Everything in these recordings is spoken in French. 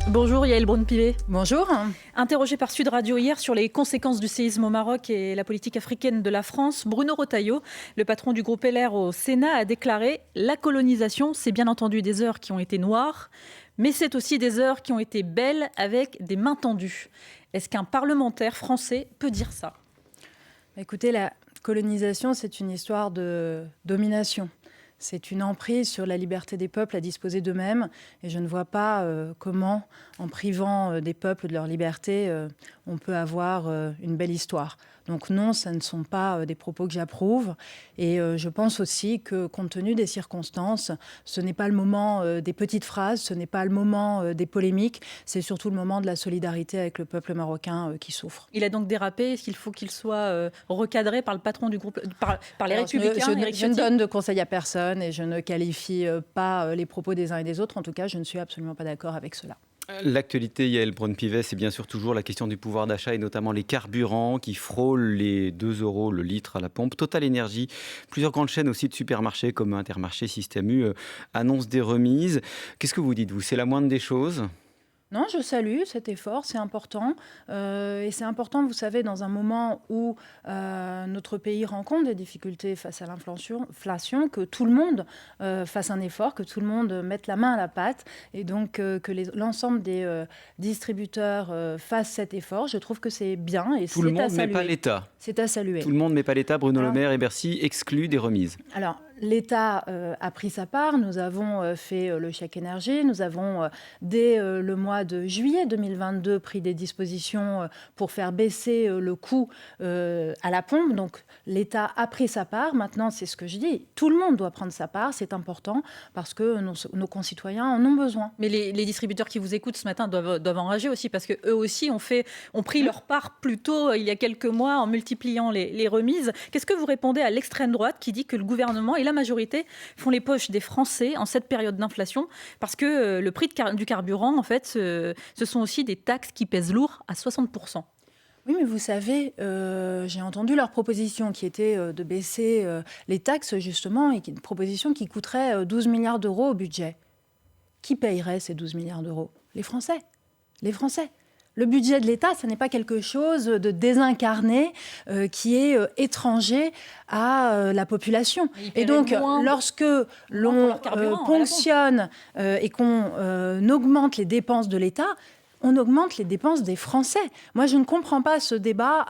Bonjour Yael Braun-Pivet. Bonjour. Interrogé par Sud Radio hier sur les conséquences du séisme au Maroc et la politique africaine de la France, Bruno Retailleau, le patron du groupe LR au Sénat, a déclaré « La colonisation, c'est bien entendu des heures qui ont été noires, mais c'est aussi des heures qui ont été belles avec des mains tendues ». Est-ce qu'un parlementaire français peut dire ça ? Écoutez, la colonisation, c'est une histoire de domination. C'est une emprise sur la liberté des peuples à disposer d'eux-mêmes. Et je ne vois pas comment, en privant des peuples de leur liberté, on peut avoir une belle histoire. Donc non, ce ne sont pas des propos que j'approuve. Et je pense aussi que, compte tenu des circonstances, ce n'est pas le moment des petites phrases, ce n'est pas le moment des polémiques, c'est surtout le moment de la solidarité avec le peuple marocain qui souffre. Il a donc dérapé. Est-ce qu'il faut qu'il soit recadré par le patron du groupe, par les Républicains, Éric Ciotti ? Je ne donne de conseils à personne et je ne qualifie pas les propos des uns et des autres. En tout cas, je ne suis absolument pas d'accord avec cela. L'actualité, Yael Braun-Pivet, c'est bien sûr toujours la question du pouvoir d'achat et notamment les carburants qui frôlent les 2 € le litre à la pompe. Total Énergie, plusieurs grandes chaînes aussi de supermarchés comme Intermarché, Système U annoncent des remises. Qu'est-ce que vous dites, vous ? C'est la moindre des choses ? Non, je salue cet effort, c'est important. Et c'est important, vous savez, dans un moment où notre pays rencontre des difficultés face à l'inflation, que tout le monde fasse un effort, que tout le monde mette la main à la pâte, et donc que l'ensemble des distributeurs fassent cet effort. Je trouve que c'est bien et tout le monde, mais pas l'État. C'est à saluer. Tout le monde, mais pas l'État. Bruno Le Maire et Bercy excluent des remises. Alors, l'État a pris sa part. Nous avons fait le chèque énergie. Nous avons, dès le mois de juillet 2022, pris des dispositions pour faire baisser le coût à la pompe. Donc, l'État a pris sa part. Maintenant, c'est ce que je dis. Tout le monde doit prendre sa part. C'est important parce que nos concitoyens en ont besoin. Mais les distributeurs qui vous écoutent ce matin doivent enrager aussi parce qu'eux aussi ont pris leur part plus tôt, il y a quelques mois, en multipliant les remises. Qu'est-ce que vous répondez à l'extrême droite qui dit que le gouvernement et la majorité font les poches des Français en cette période d'inflation parce que le prix du carburant, en fait, ce sont aussi des taxes qui pèsent lourd à 60%. Oui, mais vous savez, j'ai entendu leur proposition qui était de baisser les taxes, justement, et une proposition qui coûterait 12 milliards d'euros au budget. Qui payerait ces 12 milliards d'euros ? Les Français. Les Français. Le budget de l'État, ce n'est pas quelque chose de désincarné qui est étranger à la population. Et donc, lorsque l'on ponctionne et qu'on augmente les dépenses de l'État, on augmente les dépenses des Français. Moi, je ne comprends pas ce débat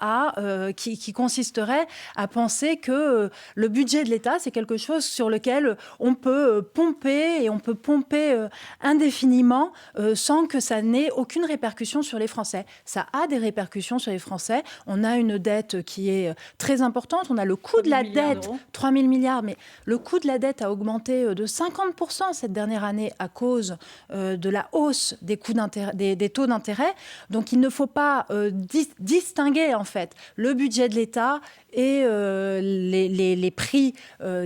qui consisterait à penser que le budget de l'État, c'est quelque chose sur lequel on peut pomper et on peut pomper indéfiniment sans que ça n'ait aucune répercussion sur les Français. Ça a des répercussions sur les Français. On a une dette qui est très importante. On a le coût de la dette, 3 000 milliards, mais le coût de la dette a augmenté de 50% cette dernière année à cause de la hausse des coûts d'intérêt, des taux d'intérêt. Donc, il ne faut pas distinguer, en fait, le budget de l'État et les prix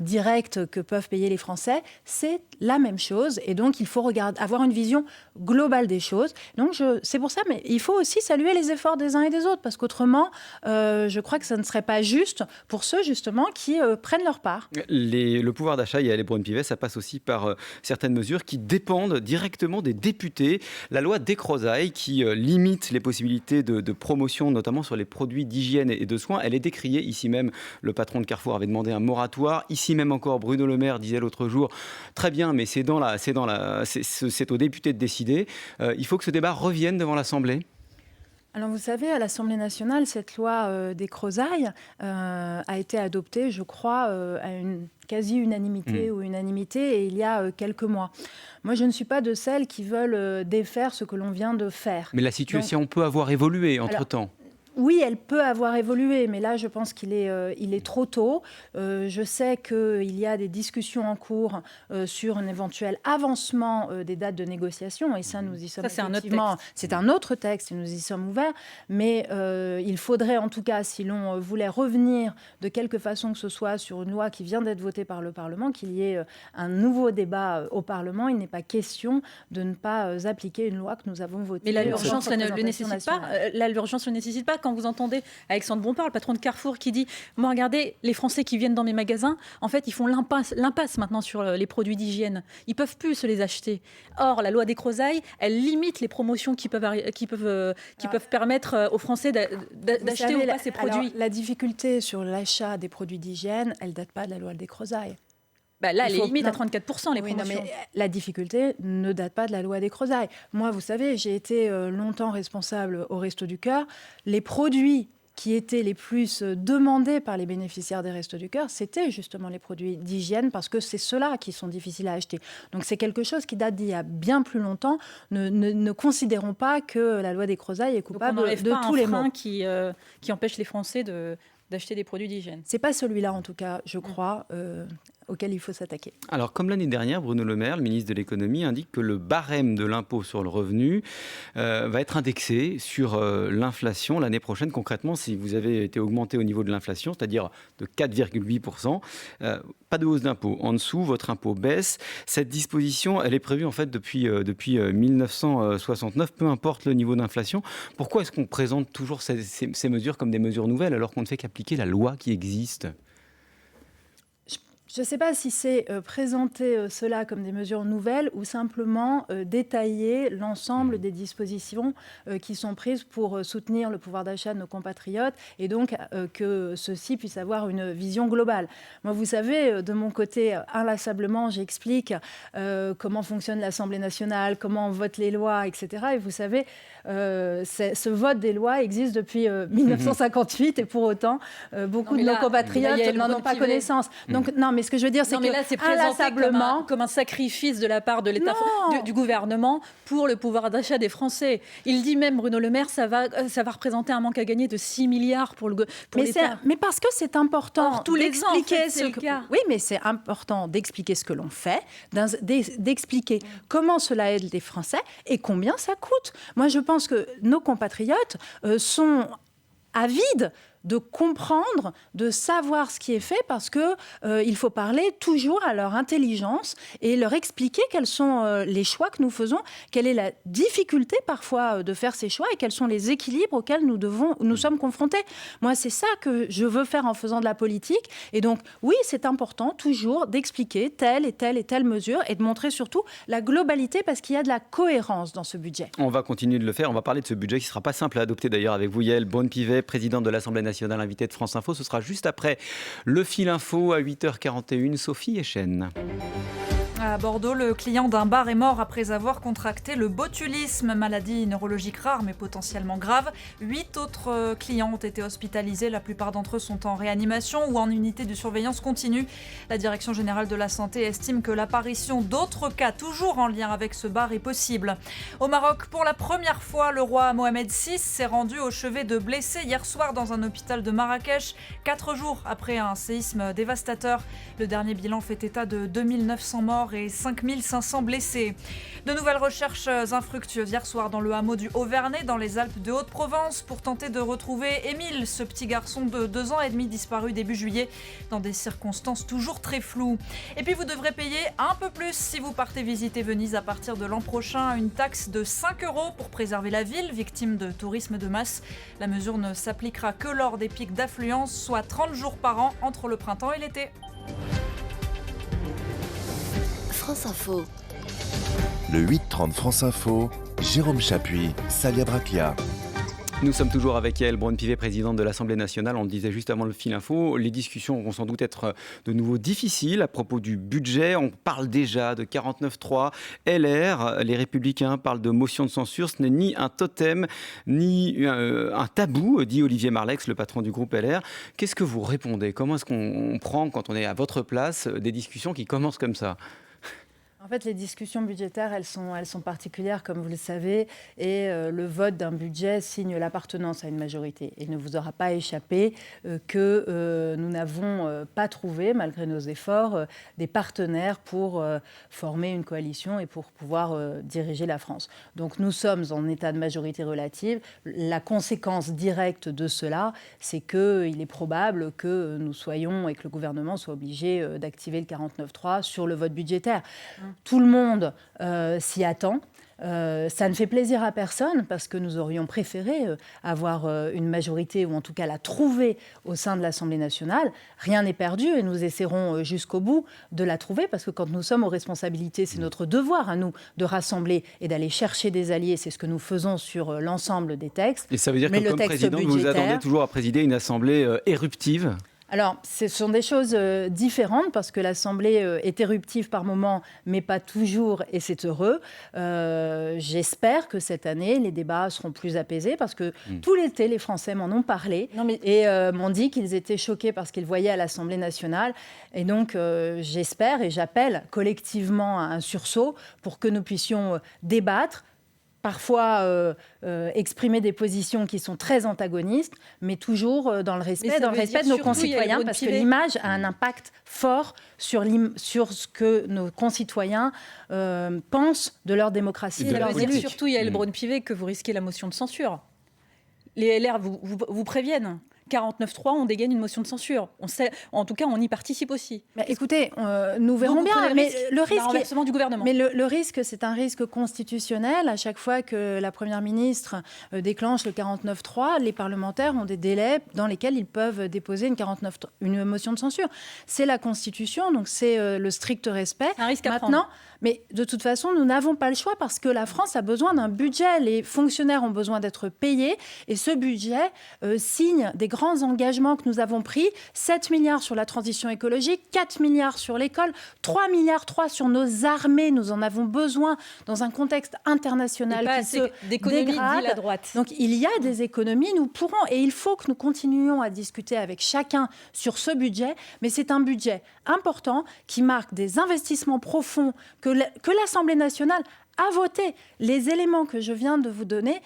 directs que peuvent payer les Français. C'est la même chose. Et donc, il faut avoir une vision globale des choses. Donc, c'est pour ça, mais il faut aussi saluer les efforts des uns et des autres, parce qu'autrement, je crois que ça ne serait pas juste pour ceux, justement, qui prennent leur part. Le pouvoir d'achat, il y a les Braun-Pivet, ça passe aussi par certaines mesures qui dépendent directement des députés. La loi Descrozaille, qui limite les possibilités de promotion, notamment sur les produits d'hygiène et de soins, elle est décriée. Ici même, le patron de Carrefour avait demandé un moratoire. Ici même encore, Bruno Le Maire disait l'autre jour, très bien, mais c'est aux députés de décider. Il faut que ce débat revienne devant l'Assemblée. Alors vous savez, à l'Assemblée nationale, cette loi Descrozaille a été adoptée, je crois, à une quasi-unanimité ou unanimité, et il y a quelques mois. Moi, je ne suis pas de celles qui veulent défaire ce que l'on vient de faire. Mais la situation peut avoir évolué entre-temps. Oui, elle peut avoir évolué, mais là, je pense qu'il est trop tôt. Je sais qu'il y a des discussions en cours sur un éventuel avancement des dates de négociation, et ça, nous y sommes effectivement... C'est un autre texte, et nous y sommes ouverts, mais il faudrait, en tout cas, si l'on voulait revenir de quelque façon que ce soit sur une loi qui vient d'être votée par le Parlement, qu'il y ait un nouveau débat au Parlement. Il n'est pas question de ne pas appliquer une loi que nous avons votée. Mais là, l'urgence ne le nécessite pas. Là, l'urgence ne le nécessite pas. quand vous entendez Alexandre Bompard, le patron de Carrefour, qui dit « Moi, regardez, les Français qui viennent dans mes magasins, en fait, ils font l'impasse maintenant sur les produits d'hygiène. Ils ne peuvent plus se les acheter. Or, la loi Descrozaille, elle limite les promotions qui peuvent permettre aux Français d'acheter ou pas ces produits. » La difficulté sur l'achat des produits d'hygiène, elle ne date pas de la loi Descrozaille. Là, elle est limite à 34% les promotions. Non, mais la difficulté ne date pas de la loi Descrozaille. Moi, vous savez, j'ai été longtemps responsable au Restos du Cœur. Les produits qui étaient les plus demandés par les bénéficiaires des Restos du Cœur, c'était justement les produits d'hygiène, parce que c'est ceux-là qui sont difficiles à acheter. Donc c'est quelque chose qui date d'il y a bien plus longtemps. Ne considérons pas que la loi Descrozaille est coupable de tous les maux. Qui empêche les Français d'acheter des produits d'hygiène. C'est pas celui-là, en tout cas, je crois, auquel il faut s'attaquer. Alors, comme l'année dernière, Bruno Le Maire, le ministre de l'économie, indique que le barème de l'impôt sur le revenu va être indexé sur l'inflation l'année prochaine. Concrètement, si vous avez été augmenté au niveau de l'inflation, c'est-à-dire de 4,8%, pas de hausse d'impôt. En dessous, votre impôt baisse. Cette disposition, elle est prévue en fait depuis 1969, peu importe le niveau d'inflation. Pourquoi est-ce qu'on présente toujours ces mesures comme des mesures nouvelles alors qu'on ne fait qu'appliquer la loi qui existe ? Je ne sais pas si c'est présenter cela comme des mesures nouvelles ou simplement détailler l'ensemble des dispositions qui sont prises pour soutenir le pouvoir d'achat de nos compatriotes et donc que ceux-ci puissent avoir une vision globale. Moi, vous savez, de mon côté, inlassablement, j'explique comment fonctionne l'Assemblée nationale, comment on vote les lois, etc. Et vous savez, ce vote des lois existe depuis 1958 et pour autant, beaucoup de nos compatriotes n'en ont pas connaissance. Donc, non, mais ce que je veux dire, c'est que là, c'est présenté comme un sacrifice de la part de l'État, du gouvernement pour le pouvoir d'achat des Français. Il dit même, Bruno Le Maire, ça va représenter un manque à gagner de 6 milliards pour l'État. Mais parce que c'est important d'expliquer Oui, mais c'est important d'expliquer ce que l'on fait, d'expliquer comment cela aide les Français et combien ça coûte. Moi, je pense que nos compatriotes sont avides de comprendre, de savoir ce qui est fait, parce que il faut parler toujours à leur intelligence et leur expliquer quels sont les choix que nous faisons, quelle est la difficulté parfois de faire ces choix et quels sont les équilibres auxquels nous sommes confrontés. Moi, c'est ça que je veux faire en faisant de la politique. Et donc, oui, c'est important toujours d'expliquer telle et telle mesure et de montrer surtout la globalité, parce qu'il y a de la cohérence dans ce budget. On va continuer de le faire. On va parler de ce budget qui ne sera pas simple à adopter d'ailleurs avec vous, Yaël Braun-Pivet, présidente de l'Assemblée nationale, invité de France Info. Ce sera juste après le fil info à 8h41. Sophie Echen. À Bordeaux, le client d'un bar est mort après avoir contracté le botulisme, maladie neurologique rare mais potentiellement grave. 8 autres clients ont été hospitalisés. La plupart d'entre eux sont en réanimation ou en unité de surveillance continue. La Direction générale de la santé estime que l'apparition d'autres cas toujours en lien avec ce bar est possible. Au Maroc, pour la première fois, le roi Mohamed VI s'est rendu au chevet de blessés hier soir dans un hôpital de Marrakech, 4 jours après un séisme dévastateur. Le dernier bilan fait état de 2900 morts et 5500 blessés. De nouvelles recherches infructueuses hier soir dans le hameau du Haut-Vernay, dans les Alpes de Haute-Provence, pour tenter de retrouver Émile, ce petit garçon de 2 ans et demi disparu début juillet, dans des circonstances toujours très floues. Et puis vous devrez payer un peu plus si vous partez visiter Venise à partir de l'an prochain, une taxe de 5 € pour préserver la ville, victime de tourisme de masse. La mesure ne s'appliquera que lors des pics d'affluence, soit 30 jours par an entre le printemps et l'été. France Info. Le 8-30 France Info, Jérôme Chapuis, Salia Braclia. Nous sommes toujours avec Yaël Braun-Pivet, présidente de l'Assemblée nationale. On le disait juste avant le fil info, les discussions vont sans doute être de nouveau difficiles à propos du budget. On parle déjà de 49.3. LR, les Républicains parlent de motion de censure. Ce n'est ni un totem, ni un tabou, dit Olivier Marleix, le patron du groupe LR. Qu'est-ce que vous répondez ? Comment est-ce qu'on prend, quand on est à votre place, des discussions qui commencent comme ça ? En fait, les discussions budgétaires, elles sont particulières, comme vous le savez, et le vote d'un budget signe l'appartenance à une majorité. Il ne vous aura pas échappé que nous n'avons pas trouvé, malgré nos efforts, des partenaires pour former une coalition et pour pouvoir diriger la France. Donc nous sommes en état de majorité relative. La conséquence directe de cela, c'est qu'il est probable que nous soyons et que le gouvernement soit obligé d'activer le 49.3 sur le vote budgétaire. Tout le monde s'y attend. Ça ne fait plaisir à personne parce que nous aurions préféré avoir une majorité ou en tout cas la trouver au sein de l'Assemblée nationale. Rien n'est perdu et nous essaierons jusqu'au bout de la trouver parce que quand nous sommes aux responsabilités, c'est notre devoir à nous de rassembler et d'aller chercher des alliés. C'est ce que nous faisons sur l'ensemble des textes. Et ça veut dire que comme président, vous vous attendez toujours à présider une assemblée éruptive ? Alors, ce sont des choses différentes parce que l'Assemblée est éruptive par moments, mais pas toujours, et c'est heureux. J'espère que cette année, les débats seront plus apaisés parce que tout l'été, les Français m'en ont parlé et m'ont dit qu'ils étaient choqués par ce qu'ils voyaient à l'Assemblée nationale. Et donc, j'espère et j'appelle collectivement à un sursaut pour que nous puissions débattre, parfois exprimer des positions qui sont très antagonistes, mais toujours dans le respect de nos concitoyens, parce que l'image a un impact fort sur ce que nos concitoyens pensent de leur démocratie et de leurs élus. Surtout, Yaël Braun-Pivet, que vous risquez la motion de censure. Les LR vous préviennent. 49.3, on dégaine une motion de censure. On sait, en tout cas, on y participe aussi. Mais écoutez, nous verrons bien. Mais le risque, du gouvernement. Mais le risque, c'est un risque constitutionnel. À chaque fois que la Première ministre déclenche le 49.3, les parlementaires ont des délais dans lesquels ils peuvent déposer une motion de censure. C'est la Constitution, donc c'est le strict respect. Un risque à maintenant. prendre. Mais de toute façon, nous n'avons pas le choix parce que la France a besoin d'un budget. Les fonctionnaires ont besoin d'être payés et ce budget signe des grands engagements que nous avons pris. 7 milliards sur la transition écologique, 4 milliards sur l'école, 3 milliards sur nos armées. Nous en avons besoin dans un contexte international qui se dégrade. Dit la droite. Donc il y a des économies, nous pourrons et il faut que nous continuions à discuter avec chacun sur ce budget. Mais c'est un budget important qui marque des investissements profonds que l'Assemblée nationale a voté. Les éléments que je viens de vous donner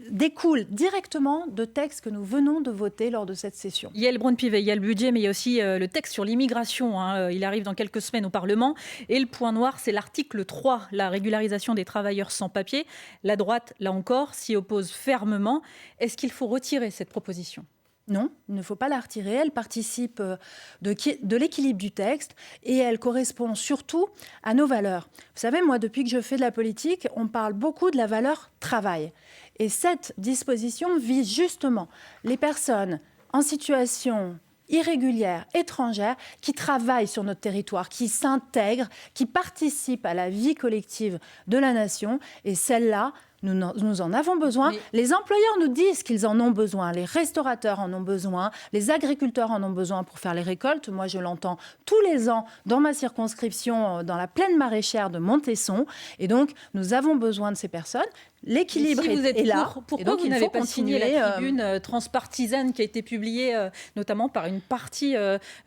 découlent directement de textes que nous venons de voter lors de cette session. Yaël Braun-Pivet, il y a le budget, mais il y a aussi le texte sur l'immigration. Il arrive dans quelques semaines au Parlement. Et le point noir, c'est l'article 3, la régularisation des travailleurs sans papier. La droite, là encore, s'y oppose fermement. Est-ce qu'il faut retirer cette proposition ? Non, il ne faut pas la retirer. Elle participe de l'équilibre du texte et elle correspond surtout à nos valeurs. Vous savez, moi, depuis que je fais de la politique, on parle beaucoup de la valeur travail. Et cette disposition vise justement les personnes en situation irrégulière, étrangère, qui travaillent sur notre territoire, qui s'intègrent, qui participent à la vie collective de la nation. Et celle-là, nous en avons besoin. Mais les employeurs nous disent qu'ils en ont besoin. Les restaurateurs en ont besoin. Les agriculteurs en ont besoin pour faire les récoltes. Moi, je l'entends tous les ans dans ma circonscription, dans la plaine maraîchère de Montesson. Et donc, nous avons besoin de ces personnes. L'équilibre est là. Pourquoi vous n'avez pas signé la tribune transpartisane qui a été publiée notamment par une partie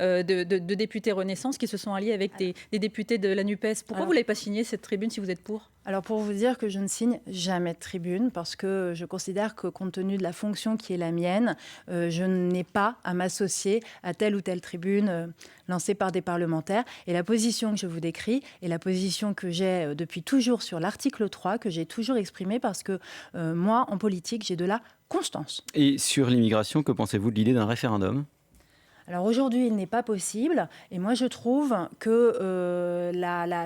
de députés Renaissance qui se sont alliés avec des députés de la NUPES ? Pourquoi vous ne l'avez pas signée, cette tribune, si vous êtes pour ? Alors, pour vous dire que je ne signe jamais de tribune parce que je considère que, compte tenu de la fonction qui est la mienne, je n'ai pas à m'associer à telle ou telle tribune lancée par des parlementaires. Et la position que je vous décris est la position que j'ai depuis toujours sur l'article 3, que j'ai toujours exprimée parce que moi, en politique, j'ai de la constance. Et sur l'immigration, que pensez-vous de l'idée d'un référendum ? Alors aujourd'hui, il n'est pas possible. Et moi, je trouve que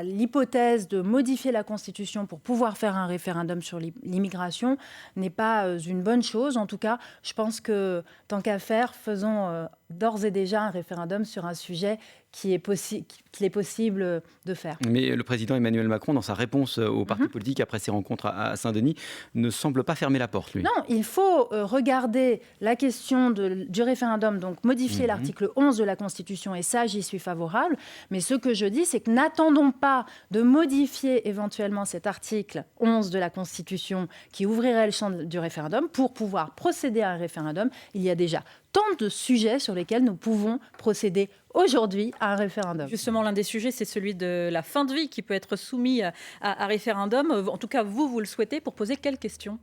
l'hypothèse de modifier la Constitution pour pouvoir faire un référendum sur l'immigration n'est pas une bonne chose. En tout cas, je pense que, tant qu'à faire, faisons d'ores et déjà un référendum sur un sujet qu'il est possible de faire. Mais le président Emmanuel Macron, dans sa réponse aux partis politiques après ses rencontres à Saint-Denis, ne semble pas fermer la porte, lui. Non, il faut regarder la question du référendum, donc modifier l'article 11 de la Constitution, et ça, j'y suis favorable. Mais ce que je dis, c'est que n'attendons pas de modifier éventuellement cet article 11 de la Constitution qui ouvrirait le champ du référendum pour pouvoir procéder à un référendum. Il y a déjà tant de sujets sur lesquels nous pouvons procéder aujourd'hui à un référendum. Justement, l'un des sujets, c'est celui de la fin de vie qui peut être soumis à référendum. En tout cas, vous le souhaitez pour poser quelle question ?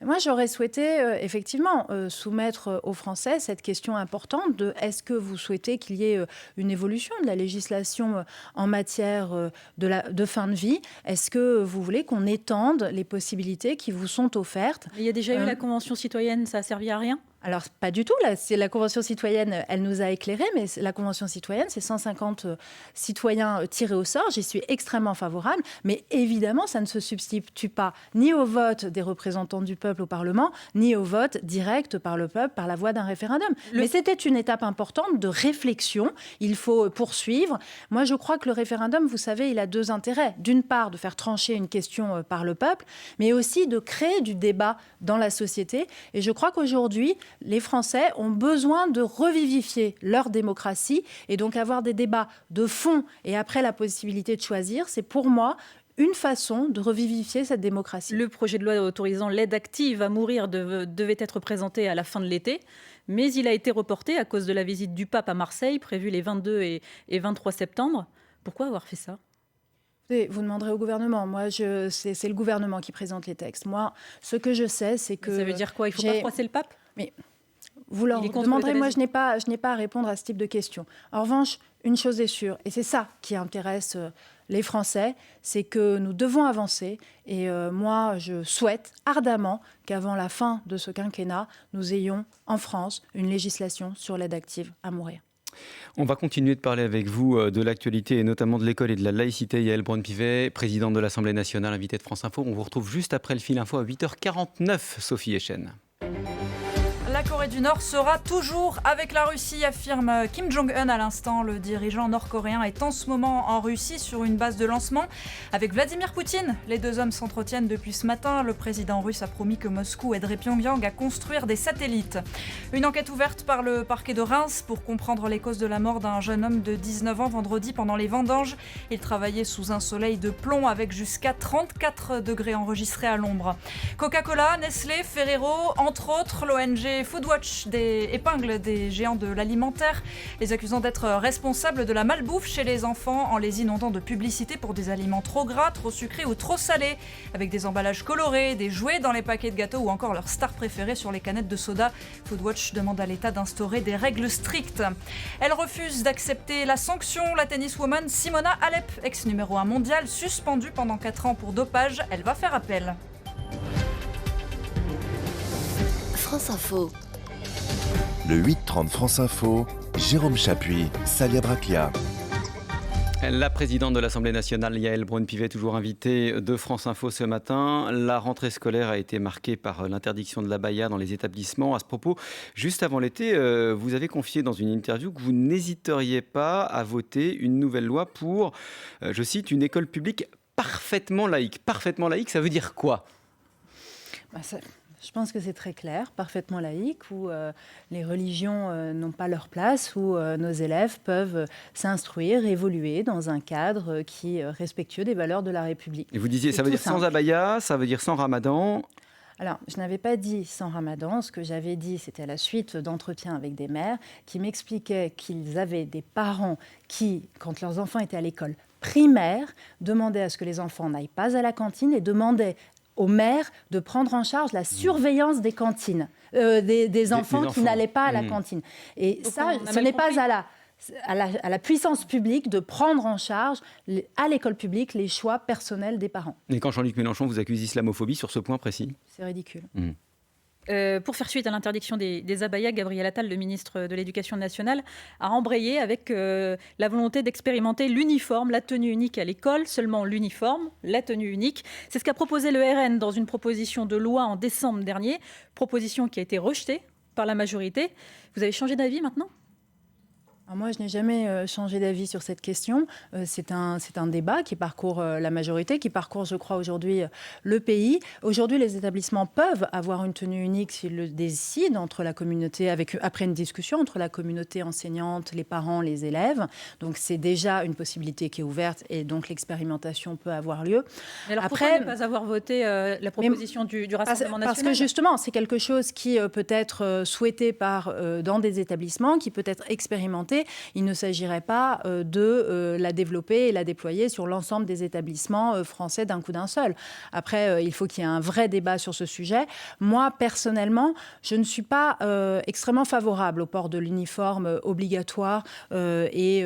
Moi, j'aurais souhaité effectivement soumettre aux Français cette question importante de est-ce que vous souhaitez qu'il y ait une évolution de la législation en matière de fin de vie ? Est-ce que vous voulez qu'on étende les possibilités qui vous sont offertes ? Il y a déjà eu la Convention citoyenne, ça a servi à rien ? Alors, pas du tout. Là, c'est la Convention citoyenne, elle nous a éclairés, mais la Convention citoyenne, c'est 150 citoyens tirés au sort. J'y suis extrêmement favorable. Mais évidemment, ça ne se substitue pas ni au vote des représentants du peuple au Parlement, ni au vote direct par le peuple, par la voie d'un référendum. Mais c'était une étape importante de réflexion. Il faut poursuivre. Moi, je crois que le référendum, vous savez, il a deux intérêts. D'une part, de faire trancher une question par le peuple, mais aussi de créer du débat dans la société. Et je crois qu'aujourd'hui, les Français ont besoin de revivifier leur démocratie et donc avoir des débats de fond et après la possibilité de choisir, c'est pour moi une façon de revivifier cette démocratie. Le projet de loi autorisant l'aide active à mourir devait être présenté à la fin de l'été, mais il a été reporté à cause de la visite du pape à Marseille, prévue les 22 et 23 septembre. Pourquoi avoir fait ça ? Vous demanderez au gouvernement. Moi, c'est le gouvernement qui présente les textes. Moi, ce que je sais, c'est que... Ça veut dire quoi ? Il ne faut pas froisser le pape ? Mais vous leur demanderez, moi je n'ai pas à répondre à ce type de questions. En revanche, une chose est sûre, et c'est ça qui intéresse les Français, c'est que nous devons avancer. Et moi, je souhaite ardemment qu'avant la fin de ce quinquennat, nous ayons en France une législation sur l'aide active à mourir. On va continuer de parler avec vous de l'actualité et notamment de l'école et de la laïcité. Yaël Braun-Pivet, présidente de l'Assemblée nationale, invitée de France Info. On vous retrouve juste après le fil info à 8h49, Sophie Echen. La Corée du Nord sera toujours avec la Russie, affirme Kim Jong-un à l'instant. Le dirigeant nord-coréen est en ce moment en Russie sur une base de lancement avec Vladimir Poutine. Les deux hommes s'entretiennent depuis ce matin. Le président russe a promis que Moscou aiderait Pyongyang à construire des satellites. Une enquête ouverte par le parquet de Reims pour comprendre les causes de la mort d'un jeune homme de 19 ans vendredi pendant les vendanges. Il travaillait sous un soleil de plomb avec jusqu'à 34 degrés enregistrés à l'ombre. Coca-Cola, Nestlé, Ferrero, entre autres, l'ONG Foodwatch épingle des géants de l'alimentaire, les accusant d'être responsables de la malbouffe chez les enfants en les inondant de publicités pour des aliments trop gras, trop sucrés ou trop salés, avec des emballages colorés, des jouets dans les paquets de gâteaux ou encore leur star préférée sur les canettes de soda. Foodwatch demande à l'État d'instaurer des règles strictes. Elle refuse d'accepter la sanction. La tenniswoman Simona Halep, ex numéro 1 mondial, suspendue pendant 4 ans pour dopage, elle va faire appel. France Info. Le 8-30 France Info, Jérôme Chapuis, Salia Braclia. La présidente de l'Assemblée nationale, Yaël Braun-Pivet, toujours invitée de France Info ce matin. La rentrée scolaire a été marquée par l'interdiction de l'abaya dans les établissements. À ce propos, juste avant l'été, vous avez confié dans une interview que vous n'hésiteriez pas à voter une nouvelle loi pour, je cite, une école publique parfaitement laïque. Parfaitement laïque, ça veut dire quoi ? Je pense que c'est très clair, parfaitement laïque, où les religions n'ont pas leur place, où nos élèves peuvent s'instruire, évoluer dans un cadre qui est respectueux des valeurs de la République. Et vous disiez, ça veut dire sans abaya, ça veut dire sans ramadan. Alors, je n'avais pas dit sans ramadan. Ce que j'avais dit, c'était à la suite d'entretiens avec des mères qui m'expliquaient qu'ils avaient des parents qui, quand leurs enfants étaient à l'école primaire, demandaient à ce que les enfants n'aillent pas à la cantine et demandaient aux mères de prendre en charge la surveillance des cantines, des enfants qui n'allaient pas à la cantine. Et donc ça, ce n'est pas à la puissance publique de prendre en charge à l'école publique les choix personnels des parents. Et quand Jean-Luc Mélenchon vous accuse d'islamophobie sur ce point précis ? C'est ridicule. Pour faire suite à l'interdiction des abayas, Gabriel Attal, le ministre de l'Éducation nationale, a embrayé avec la volonté d'expérimenter l'uniforme, la tenue unique à l'école, seulement l'uniforme, la tenue unique. C'est ce qu'a proposé le RN dans une proposition de loi en décembre dernier, proposition qui a été rejetée par la majorité. Vous avez changé d'avis maintenant ? Alors moi, je n'ai jamais changé d'avis sur cette question. C'est un débat qui parcourt la majorité, qui parcourt, je crois, aujourd'hui le pays. Aujourd'hui, les établissements peuvent avoir une tenue unique s'ils le décident entre la communauté, après une discussion entre la communauté enseignante, les parents, les élèves. Donc, c'est déjà une possibilité qui est ouverte et donc l'expérimentation peut avoir lieu. Mais alors, pourquoi ne pas avoir voté la proposition du Rassemblement national ? Parce que justement, c'est quelque chose qui peut être souhaité dans des établissements, qui peut être expérimenté communauté, il ne s'agirait pas de la développer et la déployer sur l'ensemble des établissements français d'un coup d'un seul. Après, il faut qu'il y ait un vrai débat sur ce sujet. Moi, personnellement, je ne suis pas extrêmement favorable au port de l'uniforme obligatoire et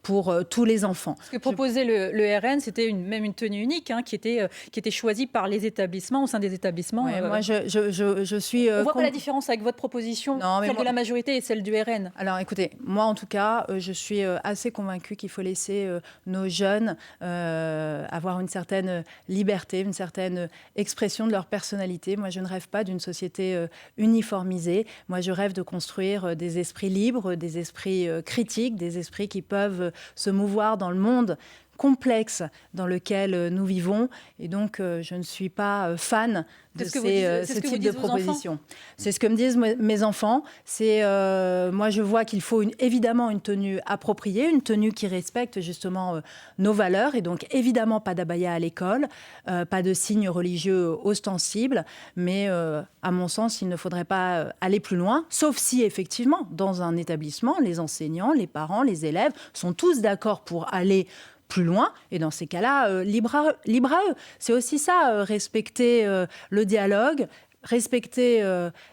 pour tous les enfants. Ce que proposait le RN, c'était même une tenue unique qui était choisie par les établissements, au sein des établissements. Ouais, moi, je suis... on voit pas la différence avec votre proposition, celle de la majorité et celle du RN. Alors écoutez, moi en tout cas, je suis assez convaincue qu'il faut laisser nos jeunes avoir une certaine liberté, une certaine expression de leur personnalité. Moi, je ne rêve pas d'une société uniformisée. Moi, je rêve de construire des esprits libres, des esprits critiques, des esprits qui peuvent se mouvoir dans le monde complexe dans lequel nous vivons. Et donc, je ne suis pas fan de ce type de proposition. C'est ce que me disent mes enfants. Moi, je vois qu'il faut évidemment une tenue appropriée, une tenue qui respecte justement nos valeurs. Et donc, évidemment, pas d'abaya à l'école, pas de signes religieux ostensibles. Mais à mon sens, il ne faudrait pas aller plus loin, sauf si, effectivement, dans un établissement, les enseignants, les parents, les élèves sont tous d'accord pour aller plus loin, et dans ces cas-là, libre à eux. C'est aussi ça, respecter le dialogue, respecter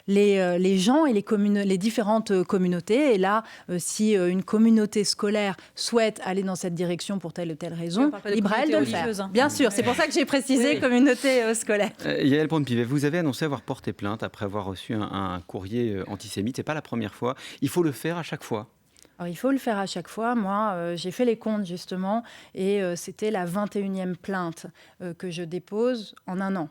les gens et les différentes communautés. Et là, si une communauté scolaire souhaite aller dans cette direction pour telle ou telle raison, libre à elle de le faire. Bien sûr, c'est pour ça que j'ai précisé communauté scolaire. Yael Braun-Pivet, vous avez annoncé avoir porté plainte après avoir reçu un courrier antisémite. Ce n'est pas la première fois. Il faut le faire à chaque fois. Alors, il faut le faire à chaque fois. Moi, j'ai fait les comptes, justement, et c'était la 21e plainte que je dépose en un an.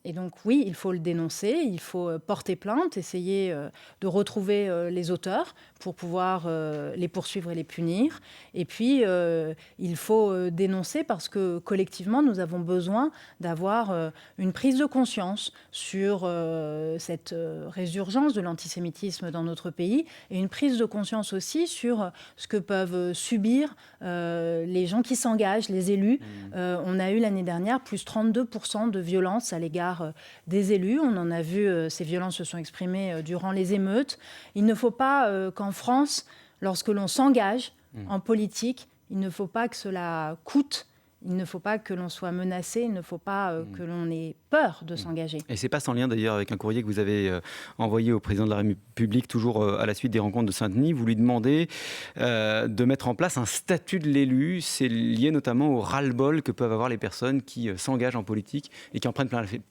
Et donc, oui, il faut le dénoncer, il faut porter plainte, essayer de retrouver les auteurs pour pouvoir les poursuivre et les punir. Et puis, il faut dénoncer parce que, collectivement, nous avons besoin d'avoir une prise de conscience sur cette résurgence de l'antisémitisme dans notre pays et une prise de conscience aussi sur ce que peuvent subir les gens qui s'engagent, les élus. On a eu l'année dernière plus 32% de violences à l'égard des élus. On en a vu, ces violences se sont exprimées durant les émeutes. Il ne faut pas qu'en France, lorsque l'on s'engage en politique, il ne faut pas que cela coûte. Il ne faut pas que l'on soit menacé, il ne faut pas que l'on ait peur de s'engager. Et ce n'est pas sans lien d'ailleurs avec un courrier que vous avez envoyé au président de la République, toujours à la suite des rencontres de Saint-Denis. Vous lui demandez de mettre en place un statut de l'élu. C'est lié notamment au ras-le-bol que peuvent avoir les personnes qui s'engagent en politique et qui en prennent plein la figure.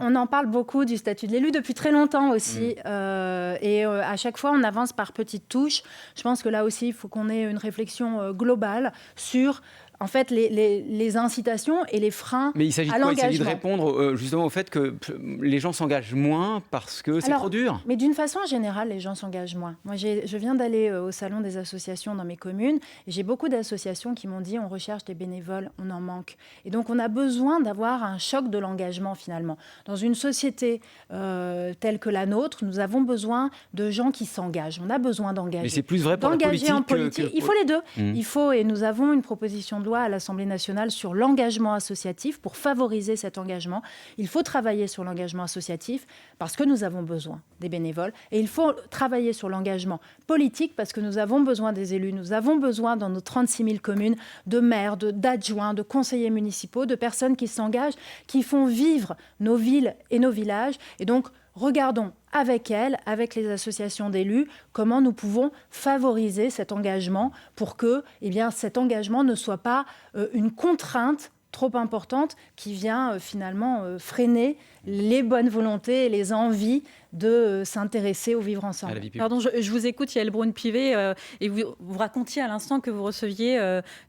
On en parle beaucoup du statut de l'élu depuis très longtemps aussi. Et à chaque fois, on avance par petites touches. Je pense que là aussi, il faut qu'on ait une réflexion globale sur... En fait, les incitations et les freins à l'engagement. Mais il s'agit de quoi ? Il s'agit de répondre justement au fait que les gens s'engagent moins parce que c'est trop dur. Mais d'une façon générale, les gens s'engagent moins. Moi, je viens d'aller au salon des associations dans mes communes. Et j'ai beaucoup d'associations qui m'ont dit on recherche des bénévoles, on en manque. Et donc, on a besoin d'avoir un choc de l'engagement finalement. Dans une société telle que la nôtre, nous avons besoin de gens qui s'engagent. On a besoin d'engager. Mais c'est plus vrai pour la politique en politique. Il faut les deux. Il faut, et nous avons une proposition de loi à l'Assemblée nationale sur l'engagement associatif pour favoriser cet engagement. Il faut travailler sur l'engagement associatif parce que nous avons besoin des bénévoles et il faut travailler sur l'engagement politique parce que nous avons besoin des élus. Nous avons besoin dans nos 36 000 communes de maires, d'adjoints, de conseillers municipaux, de personnes qui s'engagent, qui font vivre nos villes et nos villages. Et donc, regardons avec elles, avec les associations d'élus, comment nous pouvons favoriser cet engagement pour que cet engagement ne soit pas une contrainte trop importante qui vient finalement freiner les bonnes volontés et les envies de s'intéresser au vivre ensemble. Pardon, je vous écoute, Yael Braun-Pivet, et vous racontiez à l'instant que vous receviez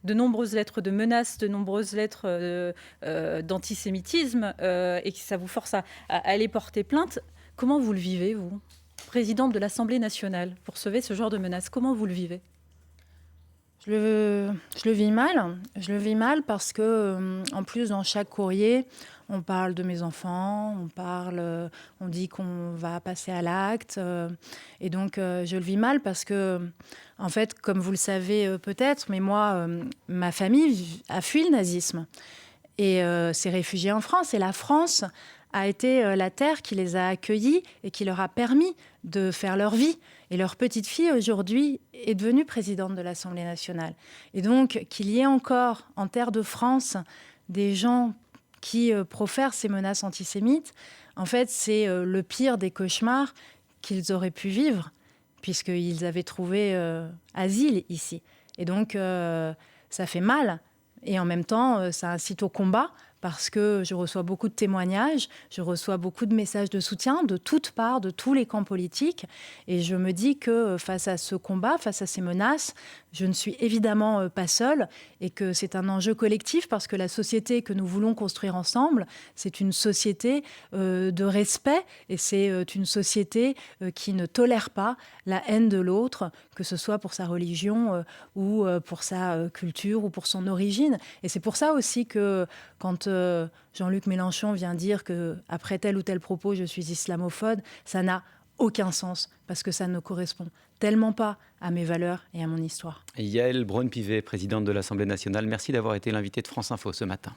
de nombreuses lettres de menaces, de nombreuses lettres d'antisémitisme, et que ça vous force à aller porter plainte. Comment vous le vivez, vous, présidente de l'Assemblée nationale, vous recevez ce genre de menaces? Comment vous le vivez? Je le vis mal. Je le vis mal parce que, en plus, dans chaque courrier, on parle de mes enfants, on dit qu'on va passer à l'acte. Et donc, je le vis mal parce que, en fait, comme vous le savez peut-être, mais moi, ma famille a fui le nazisme et s'est réfugiée en France. Et la France a été la terre qui les a accueillis et qui leur a permis de faire leur vie. Et leur petite fille, aujourd'hui, est devenue présidente de l'Assemblée nationale. Et donc, qu'il y ait encore, en terre de France, des gens qui profèrent ces menaces antisémites, en fait, c'est le pire des cauchemars qu'ils auraient pu vivre, puisqu'ils avaient trouvé asile ici. Et donc, ça fait mal. Et en même temps, ça incite au combat, parce que je reçois beaucoup de témoignages, je reçois beaucoup de messages de soutien de toutes parts, de tous les camps politiques. Et je me dis que face à ce combat, face à ces menaces, je ne suis évidemment pas seule et que c'est un enjeu collectif, parce que la société que nous voulons construire ensemble, c'est une société de respect, et c'est une société qui ne tolère pas la haine de l'autre, que ce soit pour sa religion ou pour sa culture ou pour son origine. Et c'est pour ça aussi que quand Jean-Luc Mélenchon vient dire qu'après tel ou tel propos, je suis islamophobe, ça n'a aucun sens, parce que ça ne correspond tellement pas à mes valeurs et à mon histoire. Yaël Braun-Pivet, présidente de l'Assemblée nationale, merci d'avoir été l'invitée de France Info ce matin.